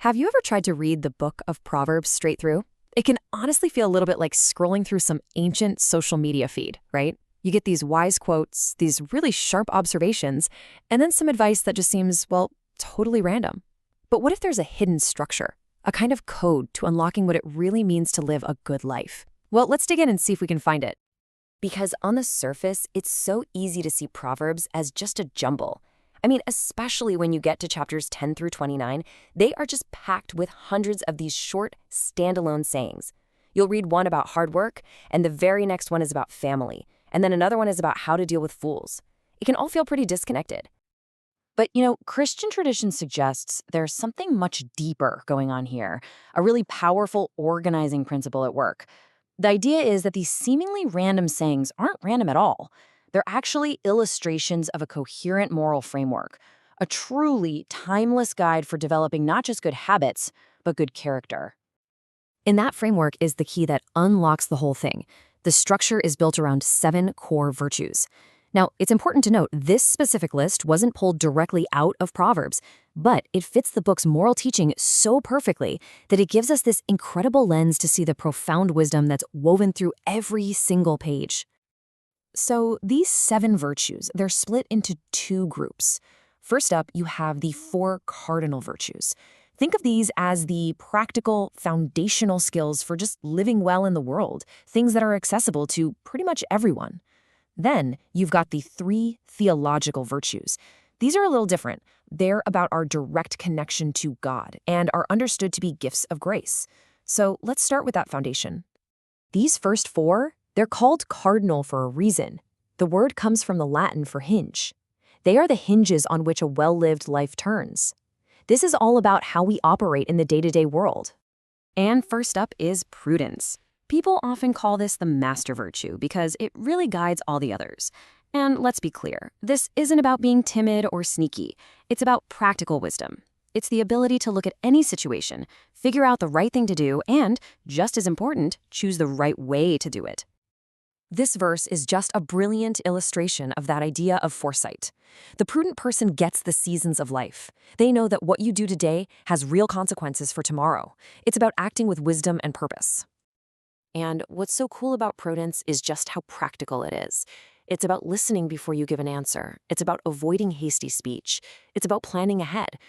Have you ever tried to read the book of Proverbs straight through? It can honestly feel a little bit like scrolling through some ancient social media feed, right? You get these wise quotes, these really sharp observations, and then some advice that just seems, well, totally random. But what if there's a hidden structure, a kind of code to unlocking what it really means to live a good life? Well, let's dig in and see if we can find it. Because on the surface, it's so easy to see Proverbs as just a jumble. I mean, especially when you get to chapters 10 through 29, they are just packed with hundreds of these short, standalone sayings. You'll read one about hard work, and the very next one is about family, and then another one is about how to deal with fools. It can all feel pretty disconnected. But, Christian tradition suggests there's something much deeper going on here, a really powerful organizing principle at work. The idea is that these seemingly random sayings aren't random at all. They're actually illustrations of a coherent moral framework, a truly timeless guide for developing not just good habits, but good character. In that framework is the key that unlocks the whole thing. The structure is built around 7 core virtues. Now, it's important to note this specific list wasn't pulled directly out of Proverbs, but it fits the book's moral teaching so perfectly that it gives us this incredible lens to see the profound wisdom that's woven through every single page. So these 7 virtues, they're split into 2 groups. First up, you have the 4 cardinal virtues. Think of these as the practical, foundational skills for just living well in the world, things that are accessible to pretty much everyone. Then you've got the 3 theological virtues. These are a little different. They're about our direct connection to God and are understood to be gifts of grace. So let's start with that foundation. These first 4, they're called cardinal for a reason. The word comes from the Latin for hinge. They are the hinges on which a well-lived life turns. This is all about how we operate in the day-to-day world. And first up is prudence. People often call this the master virtue because it really guides all the others. And let's be clear, this isn't about being timid or sneaky. It's about practical wisdom. It's the ability to look at any situation, figure out the right thing to do, and, just as important, choose the right way to do it. This verse is just a brilliant illustration of that idea of foresight. The prudent person gets the seasons of life. They know that what you do today has real consequences for tomorrow. It's about acting with wisdom and purpose. And what's so cool about prudence is just how practical it is. It's about listening before you give an answer. It's about avoiding hasty speech. It's about planning ahead.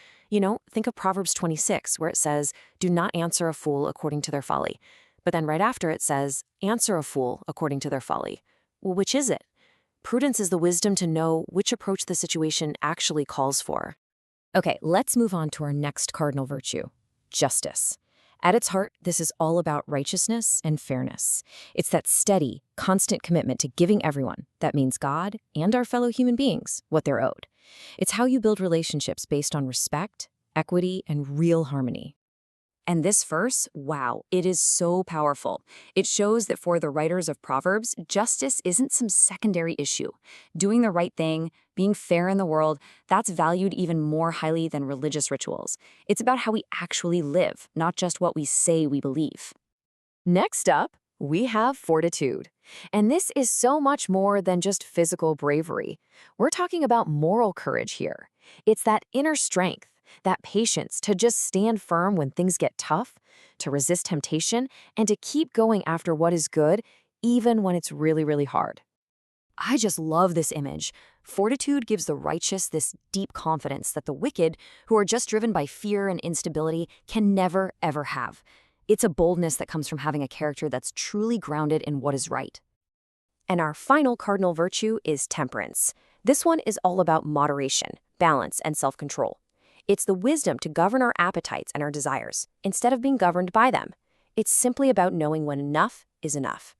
Think of Proverbs 26, where it says, "Do not answer a fool according to their folly." But then right after it says, "Answer a fool according to their folly." Well, which is it? Prudence is the wisdom to know which approach the situation actually calls for. Okay, let's move on to our next cardinal virtue, justice. At its heart, this is all about righteousness and fairness. It's that steady, constant commitment to giving everyone, that means God and our fellow human beings, what they're owed. It's how you build relationships based on respect, equity, and real harmony. And this verse, wow, it is so powerful. It shows that for the writers of Proverbs, justice isn't some secondary issue. Doing the right thing, being fair in the world, that's valued even more highly than religious rituals. It's about how we actually live, not just what we say we believe. Next up, we have fortitude. And this is so much more than just physical bravery. We're talking about moral courage here. It's that inner strength, that patience to just stand firm when things get tough, to resist temptation, and to keep going after what is good, even when it's really, really hard. I just love this image. Fortitude gives the righteous this deep confidence that the wicked, who are just driven by fear and instability, can never, ever have. It's a boldness that comes from having a character that's truly grounded in what is right. And our final cardinal virtue is temperance. This one is all about moderation, balance, and self-control. It's the wisdom to govern our appetites and our desires, instead of being governed by them. It's simply about knowing when enough is enough.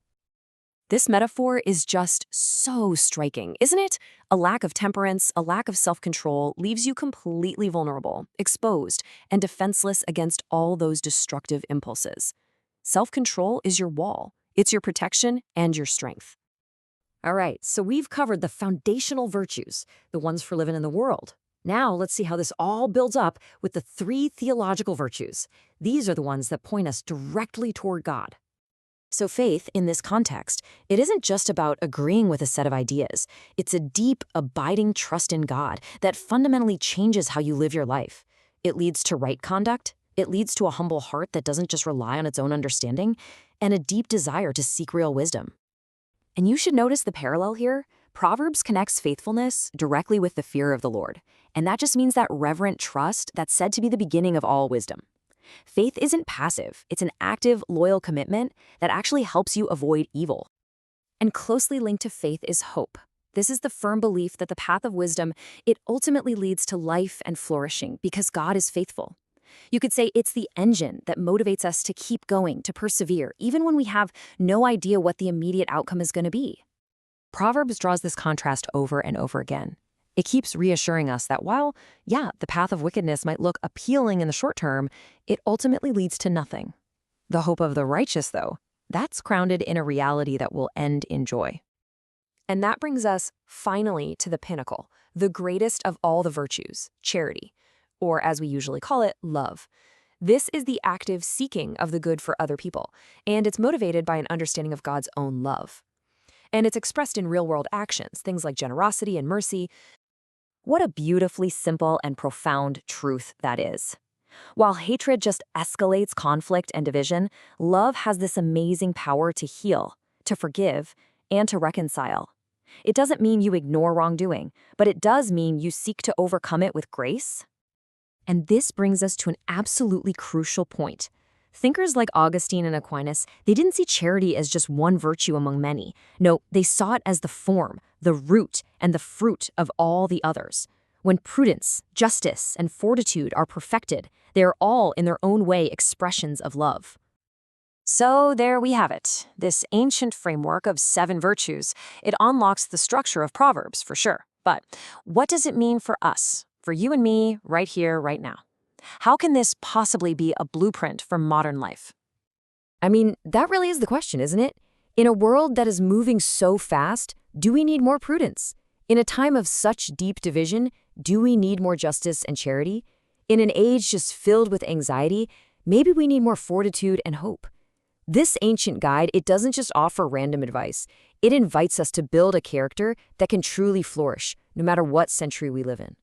This metaphor is just so striking, isn't it? A lack of temperance, a lack of self-control leaves you completely vulnerable, exposed, and defenseless against all those destructive impulses. Self-control is your wall. It's your protection and your strength. All right, so we've covered the foundational virtues, the ones for living in the world. Now let's see how this all builds up with the 3 theological virtues. These are the ones that point us directly toward God. So faith, in this context, it isn't just about agreeing with a set of ideas. It's a deep, abiding trust in God that fundamentally changes how you live your life. It leads to right conduct, It leads to a humble heart that doesn't just rely on its own understanding, and a deep desire to seek real wisdom. And you should notice the parallel here. Proverbs connects faithfulness directly with the fear of the Lord, and that just means that reverent trust that's said to be the beginning of all wisdom. Faith isn't passive, it's an active, loyal commitment that actually helps you avoid evil. And closely linked to faith is hope. This is the firm belief that the path of wisdom, it ultimately leads to life and flourishing because God is faithful. You could say it's the engine that motivates us to keep going, to persevere, even when we have no idea what the immediate outcome is going to be. Proverbs draws this contrast over and over again. It keeps reassuring us that while, the path of wickedness might look appealing in the short term, it ultimately leads to nothing. The hope of the righteous, though, that's grounded in a reality that will end in joy. And that brings us, finally, to the pinnacle, the greatest of all the virtues, charity, or as we usually call it, love. This is the active seeking of the good for other people, and it's motivated by an understanding of God's own love. And it's expressed in real-world actions, things like generosity and mercy. What a beautifully simple and profound truth that is. While hatred just escalates conflict and division, love has this amazing power to heal, to forgive, and to reconcile. It doesn't mean you ignore wrongdoing, but it does mean you seek to overcome it with grace. And this brings us to an absolutely crucial point. Thinkers like Augustine and Aquinas, they didn't see charity as just one virtue among many. No, they saw it as the form, the root, and the fruit of all the others. When prudence, justice, and fortitude are perfected, they are all in their own way expressions of love. So there we have it, this ancient framework of 7 virtues. It unlocks the structure of Proverbs, for sure. But what does it mean for us, for you and me, right here, right now? How can this possibly be a blueprint for modern life? I mean, that really is the question, isn't it? In a world that is moving so fast, do we need more prudence? In a time of such deep division, do we need more justice and charity? In an age just filled with anxiety, maybe we need more fortitude and hope. This ancient guide, it doesn't just offer random advice. It invites us to build a character that can truly flourish, no matter what century we live in.